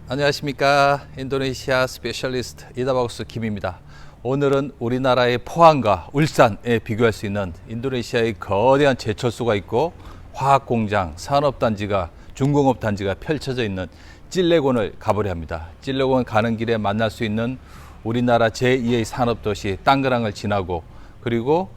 안녕하십니까. 인도네시아 스페셜리스트 이다바우스 김입니다. 오늘은 우리나라의 포항과 울산에 비교할 수 있는 인도네시아의 거대한 제철소가 있고 화학공장, 산업단지가, 중공업단지가 펼쳐져 있는 찔레곤을 가보려 합니다. 찔레곤 가는 길에 만날 수 있는 우리나라 제2의 산업도시 땅그랑을 지나고, 그리고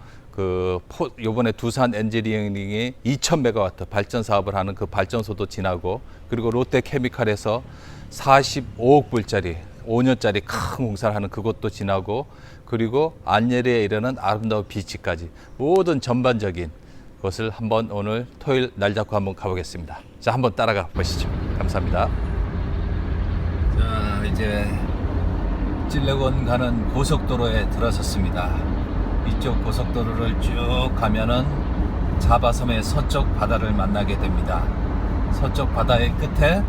요번에 두산 엔지니어링이 2000메가와트 발전 사업을 하는 그 발전소도 지나고, 그리고 롯데케미칼에서 45억 불짜리 5년짜리 큰 공사를 하는 그곳도 지나고, 그리고 안예리에 이르는 아름다운 비치까지 모든 전반적인 것을 한번 오늘 토요일 날 잡고 한번 가보겠습니다. 자, 한번 따라가 보시죠. 감사합니다. 자, 이제 찔레곤 가는 고속도로에 들어섰습니다. 이쪽 고속도로를 쭉 가면은 자바섬의 서쪽 바다를 만나게 됩니다. 서쪽 바다의 끝에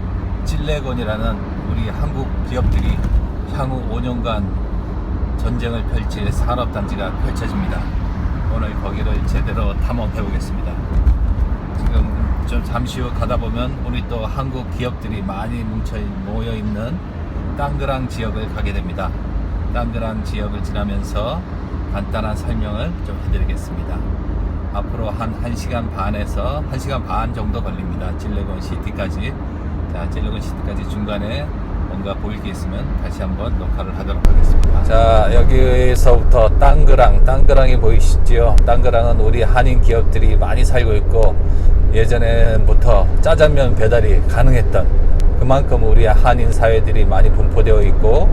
찔레곤이라는 우리 한국 기업들이 향후 5년간 전쟁을 펼칠 산업단지가 펼쳐집니다. 오늘 거기를 제대로 탐험해 보겠습니다. 지금 좀 잠시 후 가다 보면 우리 또 한국 기업들이 많이 모여 있는 땅그랑 지역을 가게 됩니다. 땅그랑 지역을 지나면서 간단한 설명을 좀 해드리겠습니다. 앞으로 한 1시간 반에서 1시간 반 정도 걸립니다. 찔레곤 시티까지. 자, 찔레곤 시티까지 중간에 뭔가 보일 게 있으면 다시 한번 녹화를 하도록 하겠습니다. 자, 여기서부터 땅그랑이 보이시죠? 땅그랑은 우리 한인 기업들이 많이 살고 있고, 예전부터 짜장면 배달이 가능했던, 그만큼 우리 한인 사회들이 많이 분포되어 있고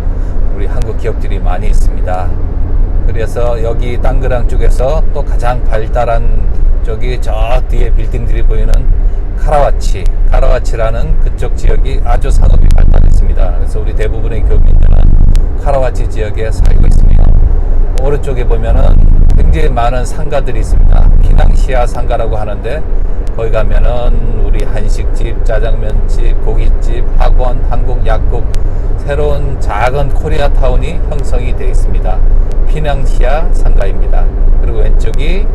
우리 한국 기업들이 많이 있습니다. 그래서 여기 땅그랑 쪽에서 또 가장 발달한 쪽이 저 뒤에 빌딩들이 보이는 카라와치라는 그쪽 지역이 아주 산업이 발달했습니다. 그래서 우리 대부분의 교민들은 카라와치 지역에 살고 있습니다. 오른쪽에 보면은 굉장히 많은 상가들이 있습니다. 피낭시아 상가라고 하는데, 거기 가면은 우리 한식집, 짜장면집, 고깃집, 학원, 한국 약국, 새로운 작은 코리아타운이 형성이 되어 있습니다. 피낭시아 상가입니다. 그리고 왼쪽이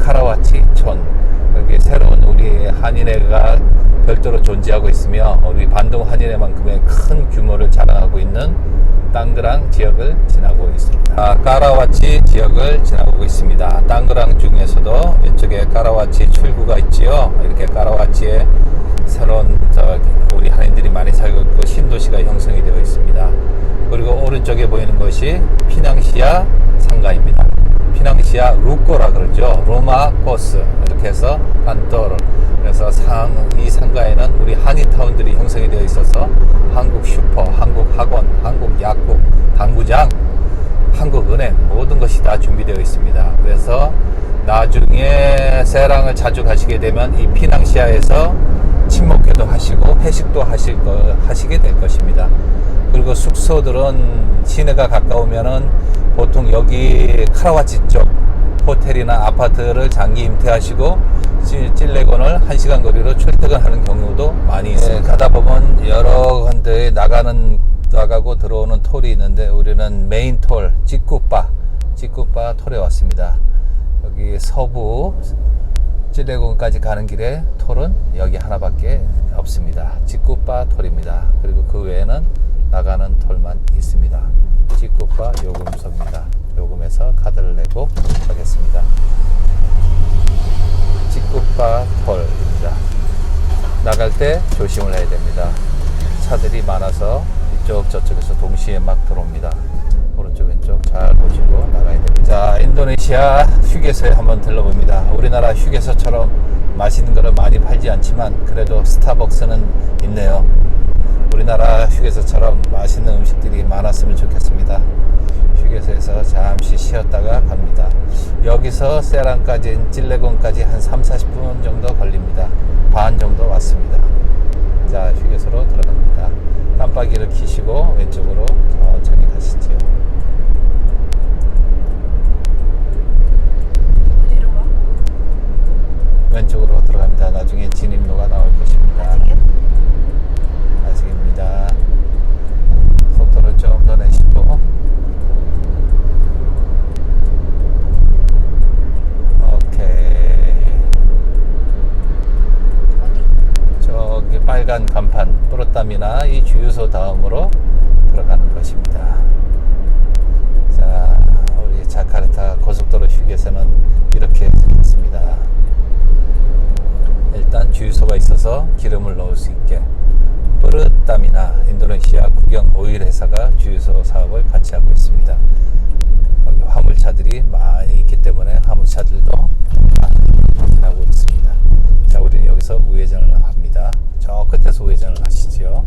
카라와치촌, 여기 새로운 우리 한인회가 별도로 존재하고 있으며 우리 반동 한인회만큼의 큰 규모를 자랑하고 있는 땅그랑 지역을 지나고 있습니다. 카라와치 지역을 지나고 있습니다. 땅그랑 중에서도 왼쪽에 카라와치 출구가 있지요. 이렇게 카라와치에 새로운 우리 한인들이 많이 살고 있고 신도시가 형성이 되어 있습니다. 그리고 오른쪽에 보이는 것이 피낭시아 상가입니다. 피낭시아 루꼬라 그러죠. 로마 코스, 이렇게 해서 판토르. 그래서 이 상가에는 우리 한인타운들이 형성이 되어 있어서 한국 슈퍼, 한국 학원, 한국 약국, 당구장, 한국은행, 모든 것이 다 준비되어 있습니다. 그래서 나중에 세랑을 자주 가시게 되면 이 피낭시아에서 친목회도 하시고 회식도 하시게 될 것입니다. 그리고 숙소들은 시내가 가까우면은 보통 여기 카라와치 쪽 호텔이나 아파트를 장기 임대하시고 찔레곤을 1시간 거리로 출퇴근하는 경우도 많이 있습니다. 가다 보면 여러 군데에 나가고 들어오는 톨이 있는데, 우리는 메인 톨 찌꾸빠 톨에 왔습니다. 여기 서부 찔레곤까지 가는 길에 톨은 여기 하나밖에 없습니다. 찌꾸빠 톨입니다. 그리고 그 외에는 나가는 톨만 있습니다. 찌꾸빠 요금소입니다. 요금에서 카드를 내고 가겠습니다. 찌꾸빠 톨입니다. 나갈 때 조심을 해야 됩니다. 차들이 많아서 이쪽 저쪽에서 동시에 막 들어옵니다. 오른쪽 왼쪽 잘 보시고 나가야 됩니다. 자, 인도네시아 휴게소에 한번 들러봅니다. 우리나라 휴게소처럼 맛있는 거를 많이 팔지 않지만 그래도 스타벅스는 있네요. 우리나라 휴게소처럼 맛있는 음식들이 많았으면 좋겠습니다. 휴게소에서 잠시 쉬었다가 갑니다. 여기서 세랑까지, 찔레곤까지 한 30-40분 정도 걸립니다. 반 정도 왔습니다. 자, 휴게소로 들어갑니다. 깜빡이를 켜시고 왼쪽으로 천천히 가시죠. 어디로 가? 왼쪽으로 들어갑니다. 나중에 진입로가 나올 것입니다. 아직이요? 아직입니다. 속도를 좀 더 내시고. 오케이. 어디? 저기 빨간 간판, 또르땀이나 이 주유소 주유소 다음으로 들어가는 것입니다. 자, 우리 자카르타 고속도로 휴게소는 이렇게 생겼습니다. 일단 주유소가 있어서 기름을 넣을 수 있게 뿌르따미나 인도네시아 국영 오일 회사가 주유소 사업을 같이 하고 있습니다. 여기 화물차들이 많이 있기 때문에 화물차들도 확인하고 있습니다. 자, 우리는 여기서 우회전을 합니다. 저 끝에서 우회전을 하시죠.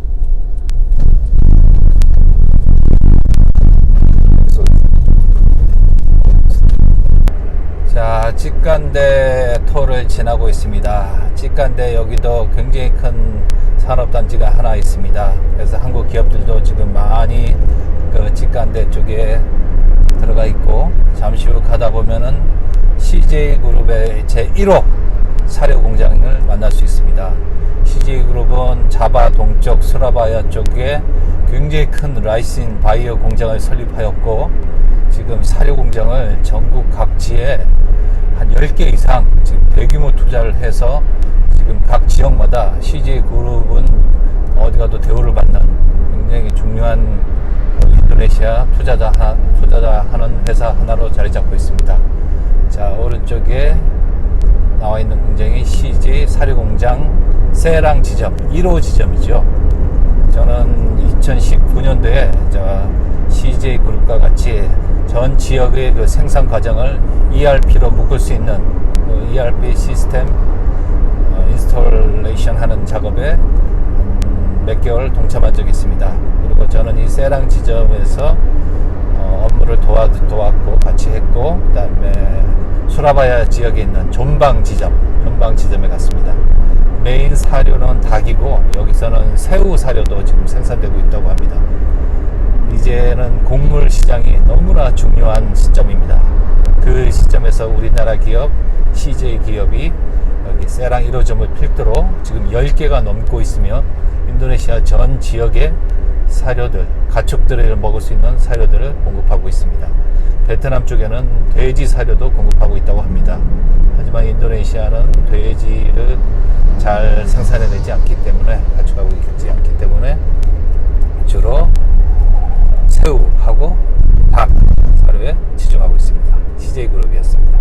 자, 찌깐대 토를 지나고 있습니다. 찌깐대 여기도 굉장히 큰 산업단지가 하나 있습니다. 그래서 한국 기업들도 지금 많이 그 찌깐대 쪽에 들어가 있고, 잠시 후 가다 보면은 CJ그룹의 제1호 사료 공장을 만날 수 있습니다. CJ그룹은 자바 동쪽 수라바야 쪽에 굉장히 큰 라이신 바이오 공장을 설립하였고, 지금 사료 공장을 전국 각지에 한 10개 이상 지금 대규모 투자를 해서 지금 각 지역마다 CJ그룹은 어디 가도 대우를 받는 굉장히 중요한 인도네시아 투자자 하는 회사 하나로 자리 잡고 있습니다. 자, 오른쪽에 나와 있는 공장이 CJ 사료공장 세랑 지점 1호 지점이죠. 저는 2019년도에 CJ 그룹과 같이 전 지역의 그 생산 과정을 ERP로 묶을 수 있는 그 ERP 시스템 인스톨레이션 하는 작업에 몇 개월 동참한 적이 있습니다. 그리고 저는 이 세랑 지점에서 업무를 도왔고 같이 했고, 그 다음에 수라바야 지역에 있는 존방 지점에 갔습니다. 메인 사료는 닭이고 여기서는 새우 사료도 지금 생산되고 있다고 합니다. 이제는 곡물 시장이 너무나 중요한 시점입니다. 그 시점에서 우리나라 기업 CJ 기업이 여기 세랑 1호점을 필두로 지금 10개가 넘고 있으며 인도네시아 전 지역의 사료들, 가축들을 먹을 수 있는 사료들을 공급하고 있습니다. 베트남 쪽에는 돼지 사료도 공급하고 있다고 합니다. 하지만 인도네시아는 돼지를 잘 생산해내지 않기 때문에, 가축하고 있지 않기 때문에 주로 새우하고 닭 사료에 집중하고 있습니다. CJ그룹이었습니다.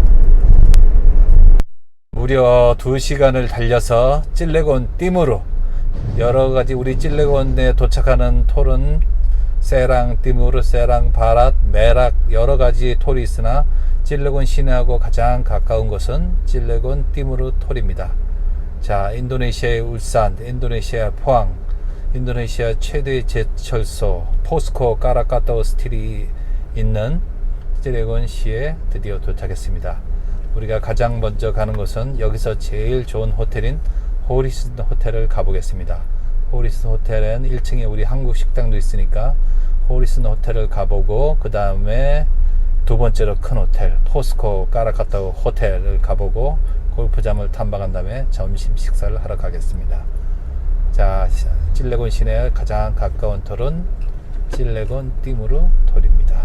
무려 2시간을 달려서 찔레곤 띠무르, 여러가지 우리 찔레곤에 도착하는 톨은 세랑 띠무르, 세랑 바랏, 메락 여러가지 톨이 있으나 찔레곤 시내하고 가장 가까운 곳은 찔레곤 띠무르 톨입니다. 자, 인도네시아의 울산, 인도네시아 포항, 인도네시아 최대 제철소 포스코 까라카타오 스틸이 있는 찔레곤 시에 드디어 도착했습니다. 우리가 가장 먼저 가는 곳은 여기서 제일 좋은 호텔인 호리슨 호텔을 가보겠습니다. 호리슨 호텔은 1층에 우리 한국 식당도 있으니까 호리슨 호텔을 가보고, 그 다음에 두 번째로 큰 호텔 포스코 까라카타오 호텔을 가보고 골프장을 탐방한 다음에 점심 식사를 하러 가겠습니다. 자, 찔레곤 시내에 가장 가까운 톨은 찔레곤 띠무르 톨입니다.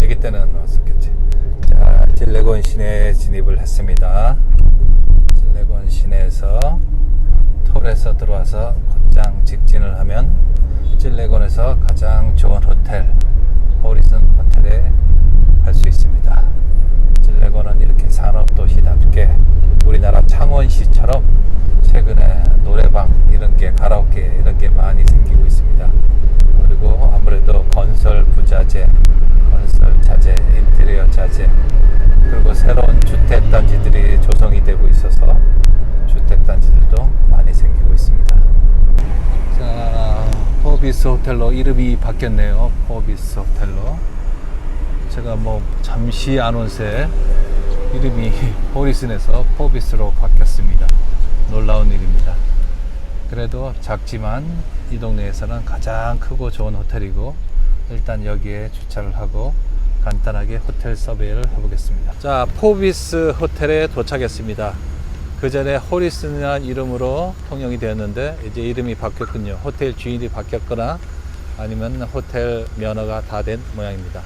아기 때는 왔었겠지. 자, 찔레곤 시내에 진입을 했습니다. 찔레곤 시내에서 톨에서 들어와서 곧장 직진을 하면 찔레곤에서 가장 좋은 호텔 호리슨 호텔에 갈 수 있습니다. 찔레곤은 이렇게 산업도시답게 우리나라 창원시처럼 최근에 노래방 이런게, 가라오케 이런게 많이 생기고 있습니다. 그리고 아무래도 건설 부자재, 건설 자재, 인테리어 자재, 그리고 새로운 주택단지들이 조성이 되고 있어서 주택단지들도 많이 생기고 있습니다. 자, 포비스 호텔로 이름이 바뀌었네요. 포비스 호텔로. 제가 뭐 잠시 안 온 새 이름이 호리슨에서 포비스로 바뀌었습니다. 놀라운 일입니다. 그래도 작지만 이 동네에서는 가장 크고 좋은 호텔이고, 일단 여기에 주차를 하고 간단하게 호텔 서베이를 해보겠습니다. 자, 포비스 호텔에 도착했습니다. 그 전에 호리슨이라는 이름으로 통용이 되었는데 이제 이름이 바뀌었군요. 호텔 주인이 바뀌었거나 아니면 호텔 면허가 다 된 모양입니다.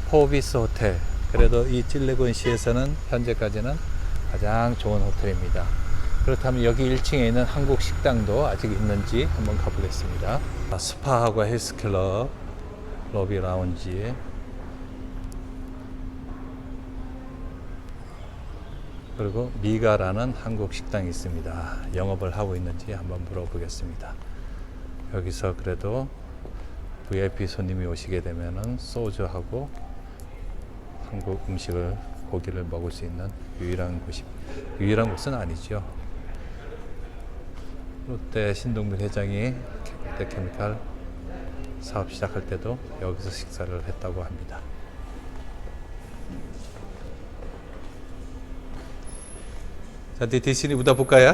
포비스 호텔, 그래도 이 찔레곤시에서는 현재까지는 가장 좋은 호텔입니다. 그렇다면 여기 1층에 있는 한국 식당도 아직 있는지 한번 가보겠습니다. 스파하고 헬스클럽 로비 라운지, 그리고 미가라는 한국 식당이 있습니다. 영업을 하고 있는지 한번 물어보겠습니다. 여기서 그래도 VIP 손님이 오시게 되면은 소주하고 한국 음식을, 고기를 먹을 수 있는 유일한 곳은 아니죠. 롯데 신동빈 회장이 롯데케미칼 사업 시작할 때도 여기서 식사를 했다고 합니다. 자, di sini udah buka ya?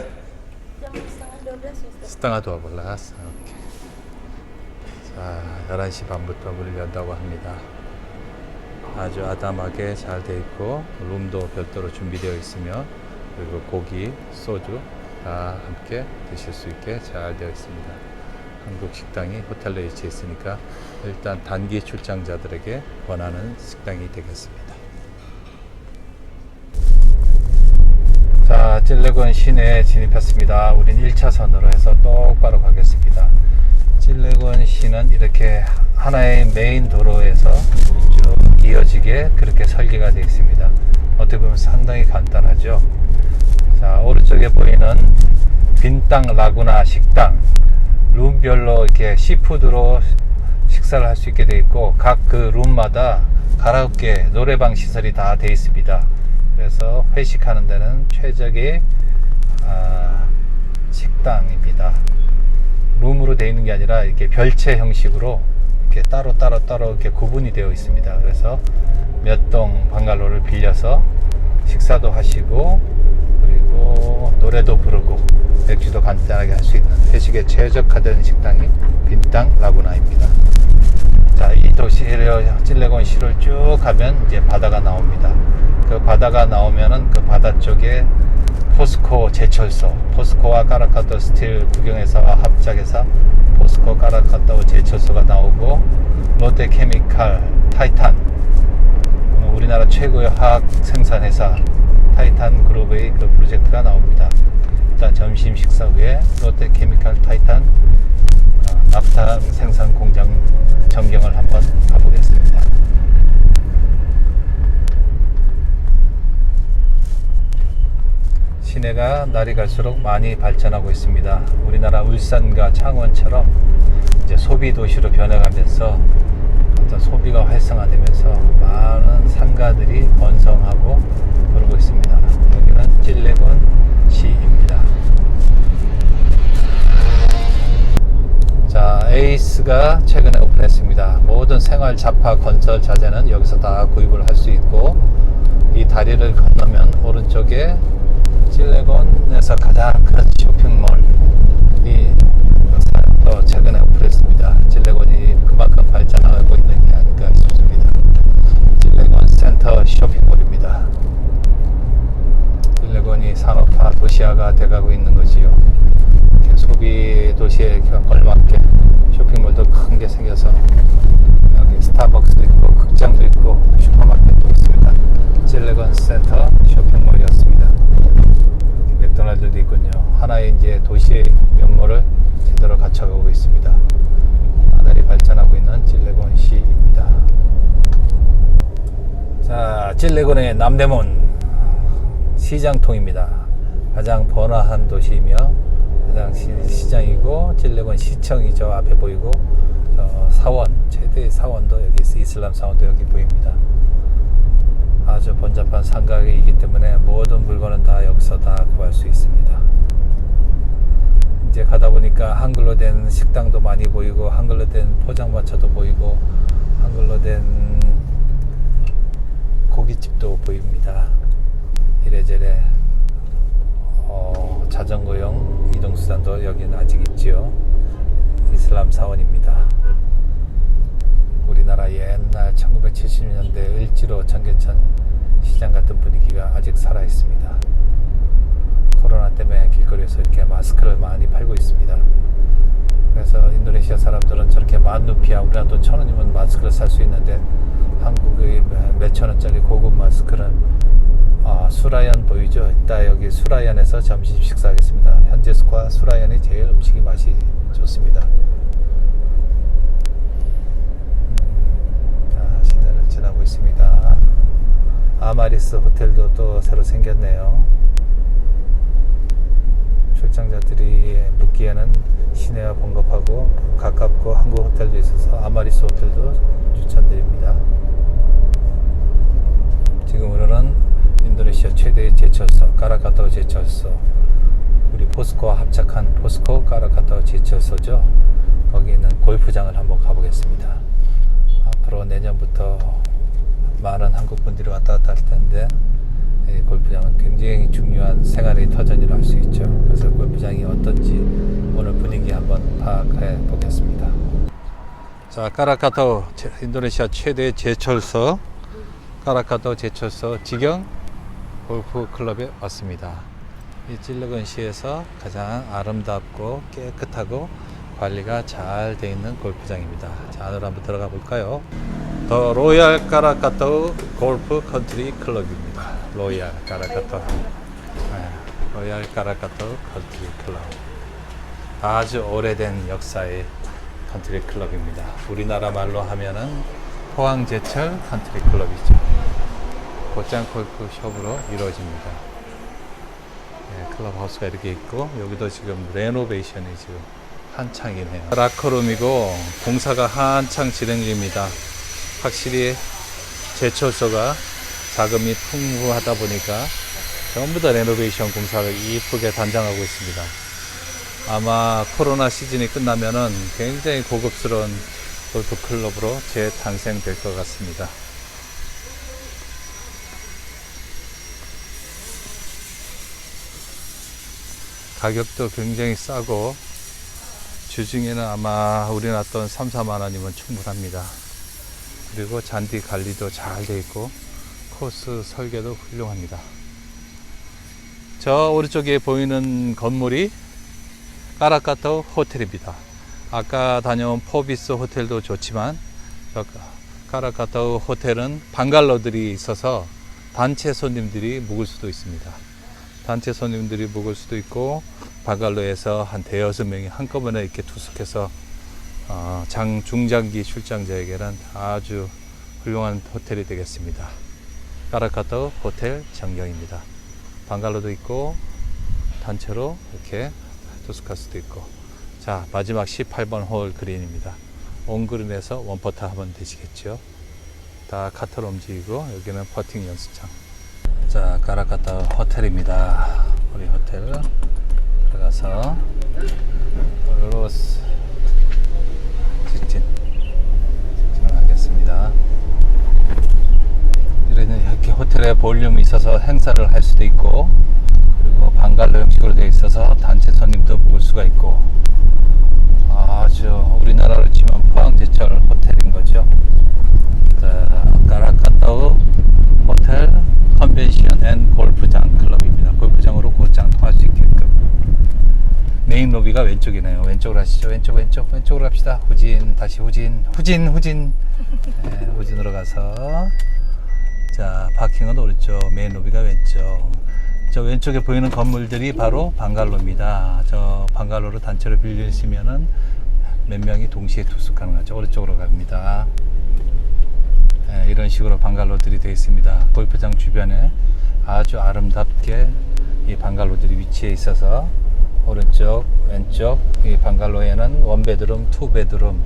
Jam setengah 12 Ustaz. setengah 12. 오케이. 자, 11시 반부터 문을 연다고 합니다. 아주 아담하게 잘 돼 있고 룸도 별도로 준비되어 있으며, 그리고 고기, 소주 다 함께 드실 수 있게 잘 되어 있습니다. 한국 식당이 호텔에 위치해 있으니까 일단 단기 출장자들에게 권하는 식당이 되겠습니다. 자, 찔레곤 시내에 진입했습니다. 우린 1차선으로 해서 똑바로 가겠습니다. 찔레곤 시는 이렇게 하나의 메인 도로에서 쭉 이어지게 그렇게 설계가 되어 있습니다. 어떻게 보면 상당히 간단하죠. 자, 오른쪽에 보이는 빈땅 라구나 식당, 룸별로 이렇게 시푸드로 식사를 할 수 있게 되어 있고, 각 그 룸마다 가라오케, 노래방 시설이 다 되어 있습니다. 그래서 회식하는 데는 최적의 식당입니다. 룸으로 되어 있는 게 아니라 이렇게 별채 형식으로 이렇게 따로 이렇게 구분이 되어 있습니다. 그래서 몇 동 방갈로를 빌려서 식사도 하시고, 그리고 노래도 부르고 맥주도 간단하게 할 수 있는 회식에 최적화된 식당이 빈땅 라구나입니다. 자, 이 도시를, 찔레곤 시를 쭉 가면 이제 바다가 나옵니다. 그 바다가 나오면은 그 바다 쪽에 포스코 제철소, 포스코와 까라카토 스틸 국영회사와 합작해서 포스코 까라카토 제철소가 나오고, 롯데케미칼 타이탄, 우리나라 최고의 화학 생산회사 타이탄 그룹의 그 프로젝트가 나옵니다. 일단 점심 식사 후에 롯데케미칼 타이탄 납탄 생산 공장 전경을 한번 가보겠습니다. 시내가 날이 갈수록 많이 발전하고 있습니다. 우리나라 울산과 창원처럼 이제 소비 도시로 변해가면서 어떤 소비가 활성화되면서 많은 상가들이 번성하고 그러고 있습니다. 여기는 찔레곤 시입니다. 자, 에이스가 최근에 오픈했습니다. 모든 생활 잡화 건설 자재는 여기서 다 구입을 할 수 있고, 이 다리를 건너면 오른쪽에 찔레곤에서 가장 큰 쇼핑몰이 또 최근에 오픈했습니다. 찔레곤이 그만큼 발전하고 있는 게 아닌가 싶습니다. 찔레곤 센터 쇼핑몰입니다. 찔레곤이 산업화 도시화가 돼가고 있는 거지요. 이렇게 소비 도시에 걸맞게 쇼핑몰도 큰 게 생겨서 여기 스타벅스도 있고 극장도 있고 슈퍼마켓도 있습니다. 찔레곤 센터 쇼핑몰이었습니다. 맥도날드도 있군요. 하나의 이제 도시의 면모를 제대로 갖춰가고 있습니다. 하늘이 발전하고 있는 찔레곤 시입니다. 자, 찔레곤의 남대문 시장통입니다. 가장 번화한 도시이며 가장 시장이고, 찔레곤 시청이 저 앞에 보이고, 저 사원, 최대의 사원도 여기 있어, 이슬람 사원도 여기 보입니다. 아주 번잡한 상가이기 때문에 모든 물건은 다 여기서 다 구할 수 있습니다. 이제 가다 보니까 한글로 된 식당도 많이 보이고, 한글로 된 포장마차도 보이고, 한글로 된 고깃집도 보입니다. 이래저래 자전거용 이동수단도 여기는 아직 있지요. 이슬람 사원입니다. 우리나라 옛날 1970년대 을지로 청계천 시장 같은 분위기가 아직 살아 있습니다. 코로나 때문에 길거리에서 이렇게 마스크를 많이 팔고 있습니다. 그래서 인도네시아 사람들은 저렇게 10,000루피아, 우리나라 돈 1,000원이면 마스크를 살 수 있는데, 한국의 몇천 원짜리 고급 마스크를 수라연 보이죠? 이따 여기 수라연에서 점심 식사하겠습니다. 현재 스코어 수라연이 제일 음식이 맛이 좋습니다. 시내를 지나고 있습니다. 아마리스 호텔도 또 새로 생겼네요. 출장자들이 묵기에는 시내와 번겁하고 가깝고 한국 호텔도 있어서 아마리스 호텔도 추천드립니다. 지금 우리는 인도네시아 최대의 제철소 까라카타오 제철소, 우리 포스코와 합작한 포스코 까라카타오 제철소죠. 거기 있는 골프장을 한번 가보겠습니다. 앞으로 내년부터 많은 한국 분들이 왔다 갔다 할 텐데 이 골프장은 굉장히 중요한 생활의 터전이라 할 수 있죠. 그래서 골프장이 어떤지 오늘 분위기 한번 파악해 보겠습니다. 자, 까라카타오 인도네시아 최대 제철소 까라카타오 제철소 지경 골프 클럽에 왔습니다. 이 찔러건시에서 가장 아름답고 깨끗하고 관리가 잘 되어 있는 골프장입니다. 자, 안으로 한번 들어가 볼까요? 더 로얄 까라카타오 골프 컨트리 클럽입니다. 로얄 까라카타오. 로얄 까라카타오 컨트리 클럽. 아주 오래된 역사의 컨트리 클럽입니다. 우리나라 말로 하면은 포항제철 컨트리 클럽이죠. 곧장 골프숍으로 이루어집니다. 클럽하우스가 이렇게 있고 여기도 지금 레노베이션이 지금 한창이네요. 라커룸이고 공사가 한창 진행 중입니다. 확실히 제철소가 자금이 풍부하다 보니까 전부 다 레노베이션 공사를 이쁘게 단장하고 있습니다. 아마 코로나 시즌이 끝나면은 굉장히 고급스러운 골프 클럽으로 재탄생될 것 같습니다. 가격도 굉장히 싸고 주중에는 아마 우리 놨던 3, 4만 원이면 충분합니다. 그리고 잔디 관리도 잘 돼 있고 코스 설계도 훌륭합니다. 저 오른쪽에 보이는 건물이 까라카타오 호텔입니다. 아까 다녀온 포비스 호텔도 좋지만 까라카타오 호텔은 방갈로들이 있어서 단체 손님들이 묵을 수도 있습니다. 단체 손님들이 묵을 수도 있고 방갈로에서 한 대여섯 명이 한꺼번에 이렇게 투숙해서 중장기 출장자에게는 아주 훌륭한 호텔이 되겠습니다. 까라카타오 호텔 전경입니다. 방갈로도 있고 단체로 이렇게 투숙할 수도 있고. 자, 마지막 18번 홀 그린입니다. 온그린에서 원퍼터 하면 되시겠죠. 다 카트로 움직이고 여기는 퍼팅 연습장. 자, 까라카타오 호텔입니다. 우리 호텔 들어가서 로스 직진하겠습니다. 이렇게 호텔에 볼륨이 있어서 행사를 할 수도 있고, 그리고 방갈로 형식으로 되어 있어서 단체 손님도 묵을 수가 있고, 아주 우리나라로 치면 포항제철 호텔인 거죠. 자, 까라카타오 호텔 컨벤션 앤 골프장 클럽입니다. 골프장으로 곧장 통할 수 있게끔. 메인 로비가 왼쪽이네요. 왼쪽으로 하시죠. 왼쪽으로 갑시다. 후진, 다시 후진. 네, 후진으로 가서. 자, 파킹은 오른쪽, 메인 로비가 왼쪽. 저 왼쪽에 보이는 건물들이 바로 방갈로입니다. 저 방갈로로 단체로 빌리시면은 몇 명이 동시에 투숙하는 거죠. 오른쪽으로 갑니다. 네, 이런 식으로 방갈로들이 되어 있습니다. 골프장 주변에 아주 아름답게 이 방갈로들이 위치해 있어서 오른쪽, 왼쪽 이 방갈로에는 원베드룸, 투베드룸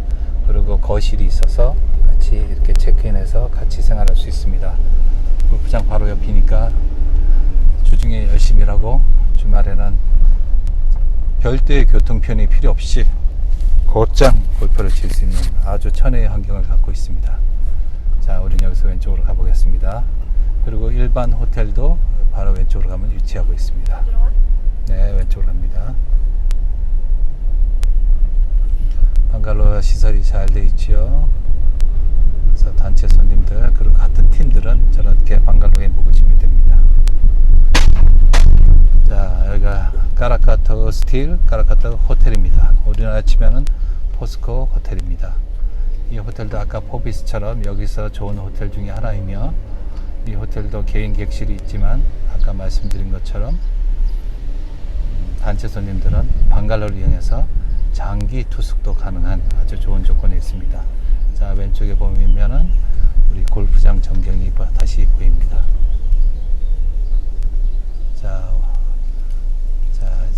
그리고 거실이 있어서 같이 이렇게 체크인해서 같이 생활할 수 있습니다. 골프장 바로 옆이니까 주중에 열심히 일하고 주말에는 별도의 교통편이 필요 없이 곧장 골프를 칠 수 있는 아주 천혜의 환경을 갖고 있습니다. 자, 우리는 여기서 왼쪽으로 가보겠습니다. 그리고 일반 호텔도 바로 왼쪽으로 가면 위치하고 있습니다. 네, 왼쪽으로 갑니다. 방갈로 시설이 잘 돼 있죠. 그래서 단체 손님들 그리고 같은 팀들은 저렇게 방갈로에 묵으시면 됩니다. 자, 여기가 까라카타오 스틸 까라카타오 호텔입니다. 우리나라 치면은 포스코 호텔입니다. 이 호텔도 아까 포비스처럼 여기서 좋은 호텔 중에 하나이며 이 호텔도 개인 객실이 있지만 아까 말씀드린 것처럼 단체 손님들은 방갈로를 이용해서 장기 투숙도 가능한 아주 좋은 조건이 있습니다. 자, 왼쪽에 보면은 우리 골프장 전경이 다시 보입니다. 자,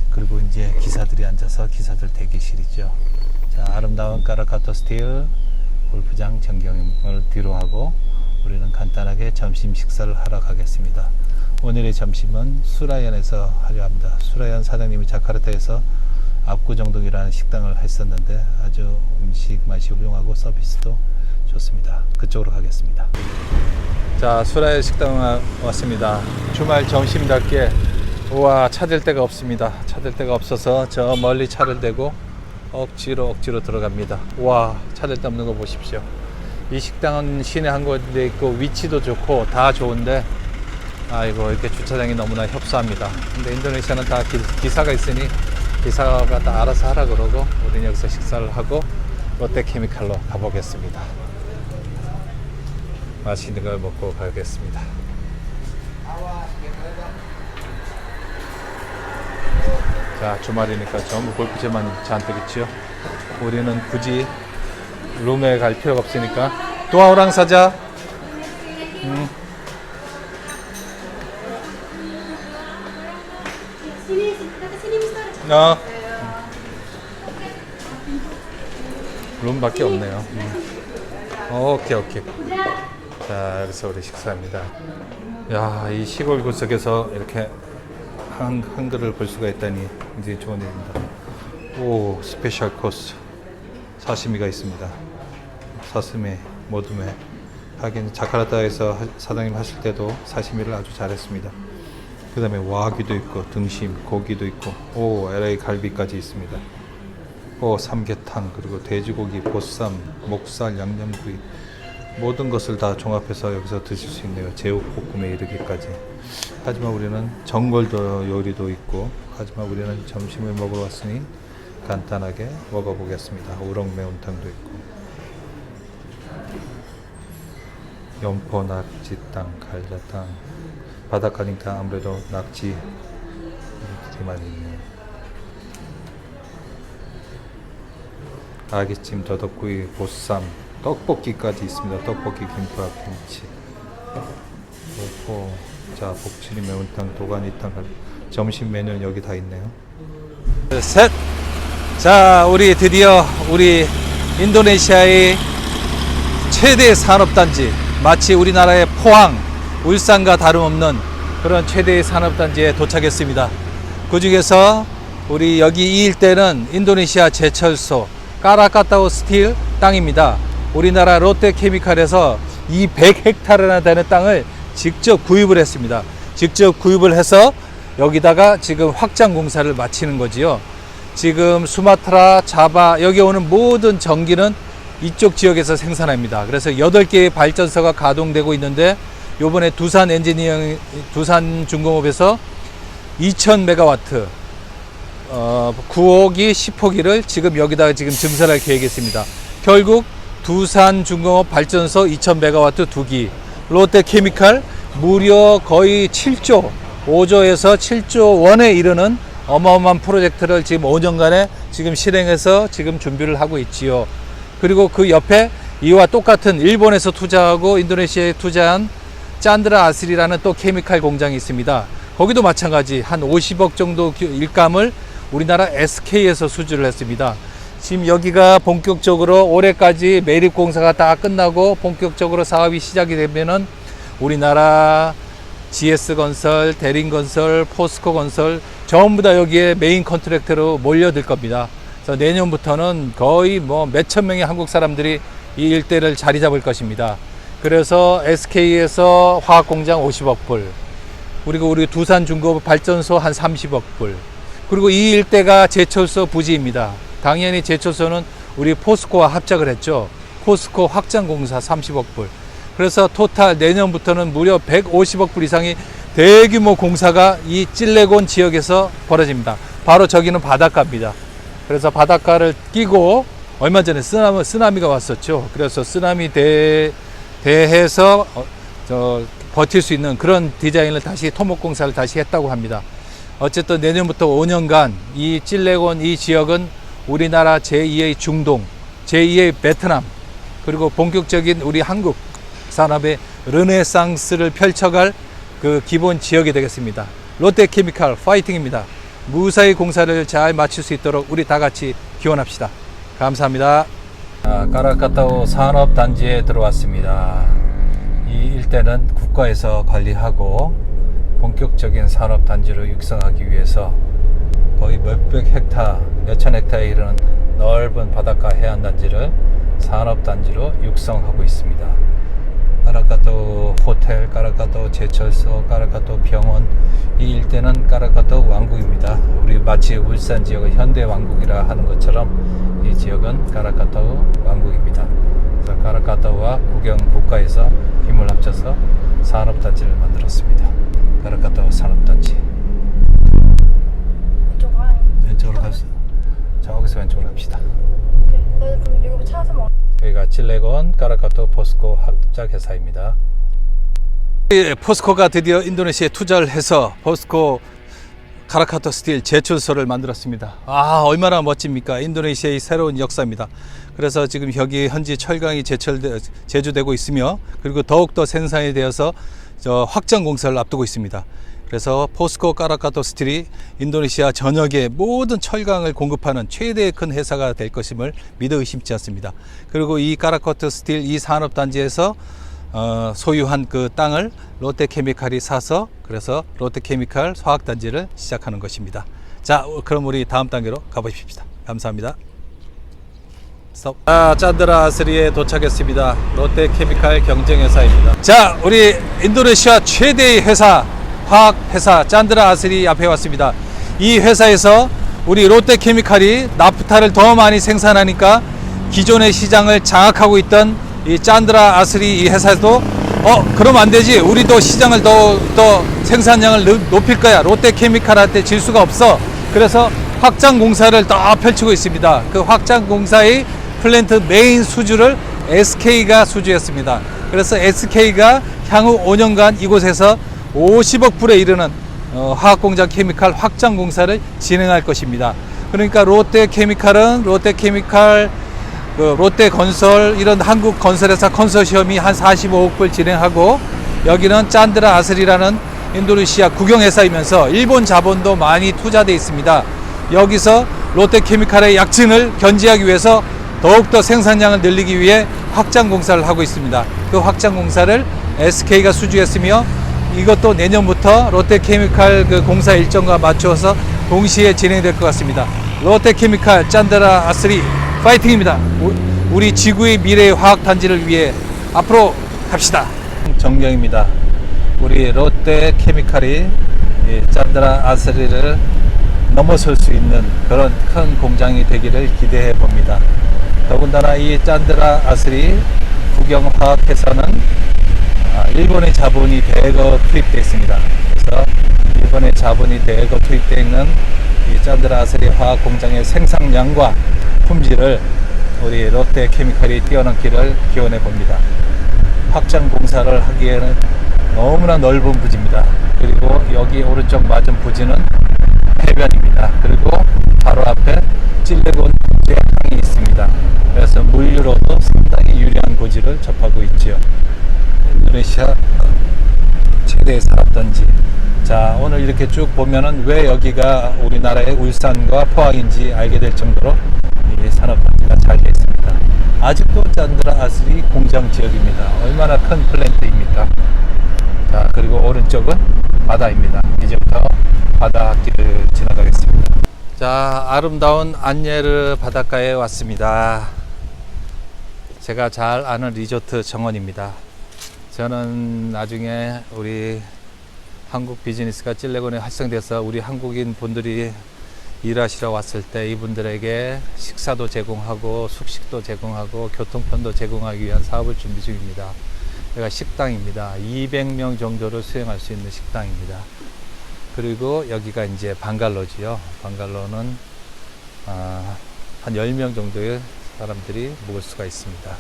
그리고 이제 기사들이 앉아서 기사들 대기실이죠. 자, 아름다운 까라카토 스틸 골프장 전경을 뒤로 하고 우리는 간단하게 점심 식사를 하러 가겠습니다. 오늘의 점심은 수라연에서 하려 합니다. 수라연 사장님이 자카르타에서 압구정동이라는 식당을 했었는데 아주 음식 맛이 훌륭하고 서비스도 좋습니다. 그쪽으로 가겠습니다. 자, 수라연 식당 왔습니다. 주말 점심답게 우와, 찾을 데가 없습니다. 찾을 데가 없어서 저 멀리 차를 대고 억지로 들어갑니다. 와, 찾을 데 없는 거 보십시오. 이 식당은 시내 한 곳에 있고 위치도 좋고 다 좋은데 아이고, 이렇게 주차장이 너무나 협소합니다. 근데 인도네시아는 다 기사가 있으니 기사가 다 알아서 하라 그러고 우리는 여기서 식사를 하고 롯데케미칼로 가보겠습니다. 맛있는 걸 먹고 가겠습니다. 자, 주말이니까 전부 골프채만 잔뜩 있죠. 우리는 굳이 룸에 갈 필요가 없으니까 도아오랑 사자. 룸밖에 없네요. 오케이. 자, 여기서 우리 식사합니다. 야, 이 시골 구석에서 이렇게 한글을 볼 수가 있다니 굉장히 좋은 일입니다. 오, 스페셜 코스 사시미가 있습니다. 사스미, 모둠에. 하긴 자카르타에서 사장님 하실 때도 사시미를 아주 잘했습니다. 그 다음에 와귀도 있고 등심, 고기도 있고 오, LA 갈비까지 있습니다. 오, 삼계탕, 그리고 돼지고기, 보쌈, 목살, 양념구이 모든 것을 다 종합해서 여기서 드실 수 있네요. 제육볶음에 이르기까지. 하지만 우리는 전골도 요리도 있고 하지만 우리는 점심을 먹으러 왔으니 간단하게 먹어보겠습니다. 우럭 매운탕도 있고 연포 낙지탕, 갈자탕, 바닷가니까 아무래도 낙지들이 많이 있네요. 아기찜, 더덕구이, 보쌈, 떡볶이까지 있습니다. 떡볶이, 김밥, 김치. 그리고 자, 복치리 매운탕, 도가니탕, 점심 메뉴는 여기 다 있네요. 셋. 자, 우리 드디어 우리 인도네시아의 최대 산업단지, 마치 우리나라의 포항, 울산과 다름없는 그런 최대의 산업단지에 도착했습니다. 그 중에서 우리 여기 이 일대는 인도네시아 제철소 까라카타오 스틸 땅입니다. 우리나라 롯데케미칼에서 이 100헥타르나 되는 땅을 직접 구입을 했습니다. 직접 구입을 해서 여기다가 지금 확장 공사를 마치는 거지요. 지금 수마트라, 자바 여기 오는 모든 전기는 이쪽 지역에서 생산합니다. 그래서 8개의 발전소가 가동되고 있는데 요번에 두산중공업에서 2000메가와트 9호기 10호기를 지금 여기다가 지금 증설할 계획이 있습니다. 결국 두산중공업 발전소 2000메가와트 2기, 롯데케미칼 무려 거의 7조 5조에서 7조 원에 이르는 어마어마한 프로젝트를 지금 5년간에 지금 실행해서 지금 준비를 하고 있지요. 그리고 그 옆에 이와 똑같은 일본에서 투자하고 인도네시아에 투자한 짠드라 아스리라는 또 케미칼 공장이 있습니다. 거기도 마찬가지 한 50억 정도 일감을 우리나라 SK에서 수주를 했습니다. 지금 여기가 본격적으로 올해까지 매립 공사가 다 끝나고 본격적으로 사업이 시작이 되면은 우리나라 GS건설, 대림건설, 포스코건설 전부 다 여기에 메인 컨트랙터로 몰려들 겁니다. 그래서 내년부터는 거의 뭐 몇천 명의 한국 사람들이 이 일대를 자리 잡을 것입니다. 그래서 SK에서 화학공장 50억 불, 그리고 우리 두산중공업 발전소 한 30억 불, 그리고 이 일대가 제철소 부지입니다. 당연히 제철소는 우리 포스코와 합작을 했죠. 포스코 확장공사 30억 불. 그래서 토탈 내년부터는 무려 150억 불 이상의 대규모 공사가 이 찔레곤 지역에서 벌어집니다. 바로 저기는 바닷가입니다. 그래서 바닷가를 끼고 얼마 전에 쓰나미가 왔었죠. 그래서 쓰나미 대해서 버틸 수 있는 그런 디자인을 다시 토목공사를 다시 했다고 합니다. 어쨌든 내년부터 5년간 이 찔레곤 이 지역은 우리나라 제2의 중동, 제2의 베트남, 그리고 본격적인 우리 한국 산업의 르네상스를 펼쳐갈 그 기본 지역이 되겠습니다. 롯데케미칼 파이팅입니다. 무사히 공사를 잘 마칠 수 있도록 우리 다 같이 기원합시다. 감사합니다. 까라카타오 산업단지에 들어왔습니다. 이 일대는 국가에서 관리하고 본격적인 산업단지로 육성하기 위해서 거의 몇백 헥타, 몇천 헥타에 이르는 넓은 바닷가 해안단지를 산업단지로 육성하고 있습니다. 까라카토 호텔, 까라카토 제철소, 까라카토 병원, 이 일대는 까라카토 왕국입니다. 우리 마치 울산 지역의 현대 왕국이라 하는 것처럼 이 지역은 까라카토 왕국입니다. 그래서 까라카토와 국영 국가에서 힘을 합쳐서 산업단지를 만들었습니다. 까라카토 산업단지. 왼쪽 가요. 왼쪽으로 갑시다. 저기서 왼쪽으로 갑시다. 오케이. 나 그럼 여기 찾아서 먹. 여기가 찔레곤 까라카토 포스코 합작 회사입니다. 포스코가 드디어 인도네시아에 투자를 해서 포스코 까라카토 스틸 제철소를 만들었습니다. 아, 얼마나 멋집니까? 인도네시아의 새로운 역사입니다. 그래서 지금 여기 현지 철강이 제조되고 있으며, 그리고 더욱더 생산이 되어서 확장 공사를 앞두고 있습니다. 그래서 포스코 까라카토 스틸이 인도네시아 전역의 모든 철강을 공급하는 최대의 큰 회사가 될 것임을 믿어 의심치 않습니다. 그리고 이 까라카토 스틸 이 산업단지에서 소유한 그 땅을 롯데케미칼이 사서, 그래서 롯데케미칼 화학단지를 시작하는 것입니다. 자, 그럼 우리 다음 단계로 가보십시다. 감사합니다. 스톱. 짠드라 아스리에 도착했습니다. 롯데케미칼 경쟁회사입니다. 자, 우리 인도네시아 최대의 회사, 화학회사 짠드라 아스리 앞에 왔습니다. 이 회사에서 우리 롯데케미칼이 나프타를 더 많이 생산하니까 기존의 시장을 장악하고 있던 이 짠드라 아스리 이 회사도 그럼 안 되지, 우리도 시장을 더 생산량을 높일 거야, 롯데케미칼한테 질 수가 없어. 그래서 확장 공사를 더 펼치고 있습니다. 그 확장 공사의 플랜트 메인 수주를 SK가 수주했습니다. 그래서 SK가 향후 5년간 이곳에서 50억 불에 이르는 화학공장 케미칼 확장 공사를 진행할 것입니다. 그러니까 롯데케미칼은 롯데케미칼, 롯데건설, 이런 한국 건설회사 컨소시엄이 한 45억 불 진행하고, 여기는 짠드라 아스리라는 인도네시아 국영회사이면서 일본 자본도 많이 투자되어 있습니다. 여기서 롯데케미칼의 약진을 견제하기 위해서 더욱더 생산량을 늘리기 위해 확장 공사를 하고 있습니다. 그 확장 공사를 SK가 수주했으며, 이것도 내년부터 롯데케미칼 그 공사 일정과 맞추어서 동시에 진행될 것 같습니다. 롯데케미칼 짠드라 아스리 파이팅입니다. 우리 지구의 미래의 화학단지를 위해 앞으로 갑시다. 정경입니다. 우리 롯데케미칼이 짠드라 아스리를 넘어설 수 있는 그런 큰 공장이 되기를 기대해 봅니다. 더군다나 이 짠드라 아스리 국영화학회사는 일본의 자본이 대거 투입되어 있습니다. 그래서 일본의 자본이 대거 투입되어 있는 이 짠드라 아스리 화학 공장의 생산량과 품질을 우리 롯데케미칼이 뛰어넘기를 기원해 봅니다. 확장 공사를 하기에는 너무나 넓은 부지입니다. 그리고 여기 오른쪽 맞은 부지는 해변입니다. 그리고 바로 앞에 찔레곤 국제항이 있습니다. 그래서 물류로도 상당히 유리한 고지를 접하고 있지요. 인도네시아 최대의 산업단지. 자, 오늘 이렇게 쭉 보면은 왜 여기가 우리나라의 울산과 포항인지 알게 될 정도로 이 산업단지가 잘 되어 있습니다. 아직도 짠드라 아스리 공장 지역입니다. 얼마나 큰 플랜트입니까? 자, 그리고 오른쪽은 바다입니다. 이제부터 바닷길을 지나가겠습니다. 자, 아름다운 안예르 바닷가에 왔습니다. 제가 잘 아는 리조트 정원입니다. 저는 나중에 우리 한국 비즈니스가 찔레곤에 활성돼서 우리 한국인 분들이 일하시러 왔을 때 이분들에게 식사도 제공하고 숙식도 제공하고 교통편도 제공하기 위한 사업을 준비 중입니다. 여기가 식당입니다. 200명 정도를 수용할 수 있는 식당입니다. 그리고 여기가 이제 방갈로지요. 방갈로는 한 10명 정도의 사람들이 묵을 수가 있습니다.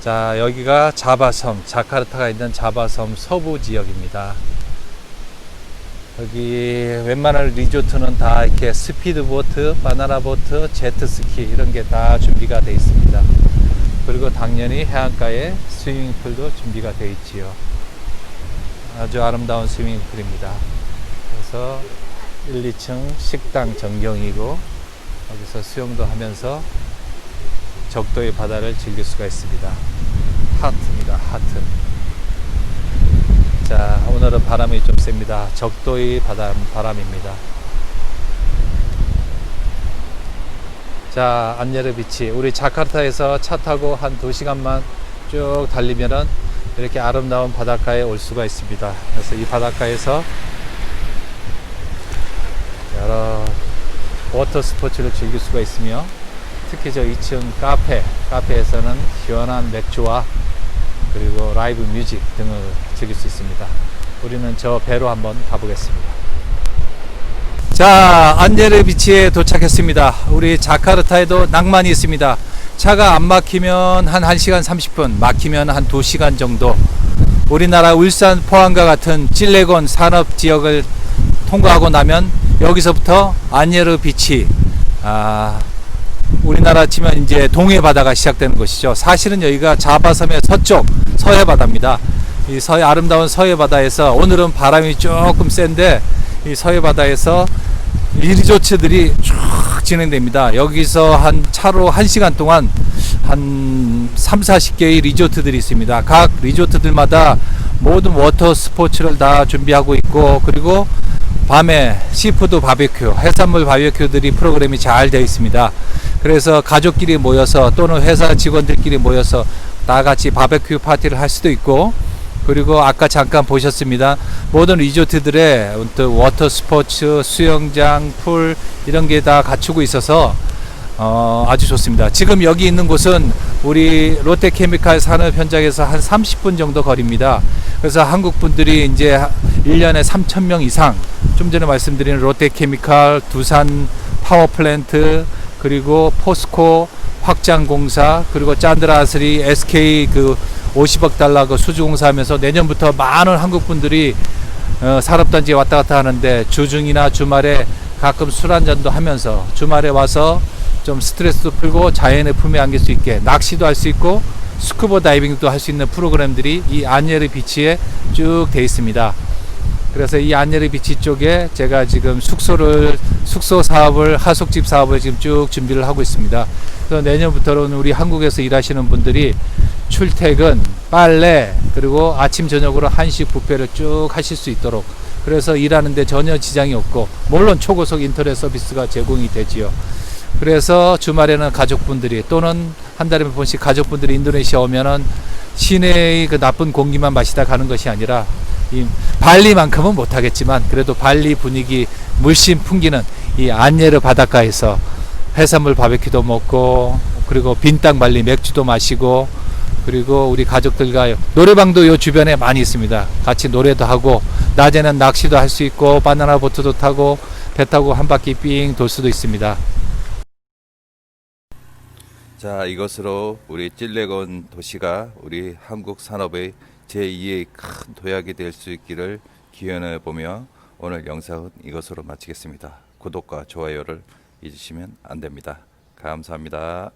자, 여기가 자바섬, 자카르타가 있는 자바섬 서부 지역입니다. 여기 웬만한 리조트는 다 이렇게 스피드보트, 바나나보트, 제트스키 이런 게 다 준비가 되어 있습니다. 그리고 당연히 해안가에 스위밍풀도 준비가 되어 있지요. 아주 아름다운 스위밍풀입니다. 그래서 1, 2층 식당 전경이고 여기서 수영도 하면서 적도의 바다를 즐길 수가 있습니다. 하트입니다. 하트. 자, 오늘은 바람이 좀 셉니다. 적도의 바람입니다. 자, 안예르 비치. 우리 자카르타에서 차 타고 한 2시간만 쭉 달리면은 이렇게 아름다운 바닷가에 올 수가 있습니다. 그래서 이 바닷가에서 여러 워터 스포츠를 즐길 수가 있으며 특히 저 2층 카페에서는 시원한 맥주와 그리고 라이브 뮤직 등을 즐길 수 있습니다. 우리는 저 배로 한번 가보겠습니다. 자, 안예르 비치에 도착했습니다. 우리 자카르타에도 낭만이 있습니다. 차가 안 막히면 한 1시간 30분, 막히면 한 2시간 정도. 우리나라 울산, 포항과 같은 찔레곤 산업 지역을 통과하고 나면 여기서부터 안예르 비치, 우리나라 치면 이제 동해 바다가 시작되는 것이죠. 사실은 여기가 자바섬의 서쪽 서해 바다입니다. 이 아름다운 서해 바다에서 오늘은 바람이 조금 센데 이 서해 바다에서 리조트들이 쭉 진행됩니다. 여기서 한 차로 1시간 동안 한 3, 40개의 리조트들이 있습니다. 각 리조트들마다 모든 워터 스포츠를 다 준비하고 있고 그리고 밤에 시푸드 바베큐, 해산물 바베큐들이 프로그램이 잘 되어 있습니다. 그래서 가족끼리 모여서 또는 회사 직원들끼리 모여서 다 같이 바베큐 파티를 할 수도 있고 그리고 아까 잠깐 보셨습니다. 모든 리조트들의 워터 스포츠, 수영장, 풀 이런 게 다 갖추고 있어서 아주 좋습니다. 지금 여기 있는 곳은 우리 롯데케미칼 산업 현장에서 한 30분 정도 거리입니다. 그래서 한국 분들이 이제 1년에 3,000명 이상, 좀 전에 말씀드린 롯데케미칼, 두산 파워플랜트, 그리고 포스코 확장공사, 그리고 짠드라스리, SK 그 50억 달러 그 수주공사하면서 내년부터 많은 한국 분들이 산업단지에 왔다 갔다 하는데 주중이나 주말에 가끔 술 한잔도 하면서 주말에 와서 좀 스트레스도 풀고 자연의 품에 안길 수 있게 낚시도 할 수 있고 스쿠버 다이빙도 할 수 있는 프로그램들이 이 안예르 비치에 쭉 돼 있습니다. 그래서 이 안예르 비치 쪽에 제가 지금 숙소 사업을, 하숙집 사업을 지금 쭉 준비를 하고 있습니다. 그래서 내년부터는 우리 한국에서 일하시는 분들이 출퇴근, 빨래, 그리고 아침 저녁으로 한식 뷔페를 쭉 하실 수 있도록, 그래서 일하는데 전혀 지장이 없고 물론 초고속 인터넷 서비스가 제공이 되지요. 그래서 주말에는 가족분들이 또는 한 달에 몇 번씩 가족분들이 인도네시아 오면은 시내의 그 나쁜 공기만 마시다 가는 것이 아니라 이 발리만큼은 못하겠지만 그래도 발리 분위기 물씬 풍기는 이 안예르 바닷가에서 해산물 바베큐도 먹고 그리고 빈땅 발리 맥주도 마시고 그리고 우리 가족들과 노래방도 요 주변에 많이 있습니다. 같이 노래도 하고 낮에는 낚시도 할 수 있고 바나나 보트도 타고 배 타고 한 바퀴 삥 돌 수도 있습니다. 자, 이것으로 우리 찔레곤 도시가 우리 한국 산업의 제2의 큰 도약이 될 수 있기를 기원해 보며 오늘 영상은 이것으로 마치겠습니다. 구독과 좋아요를 잊으시면 안 됩니다. 감사합니다.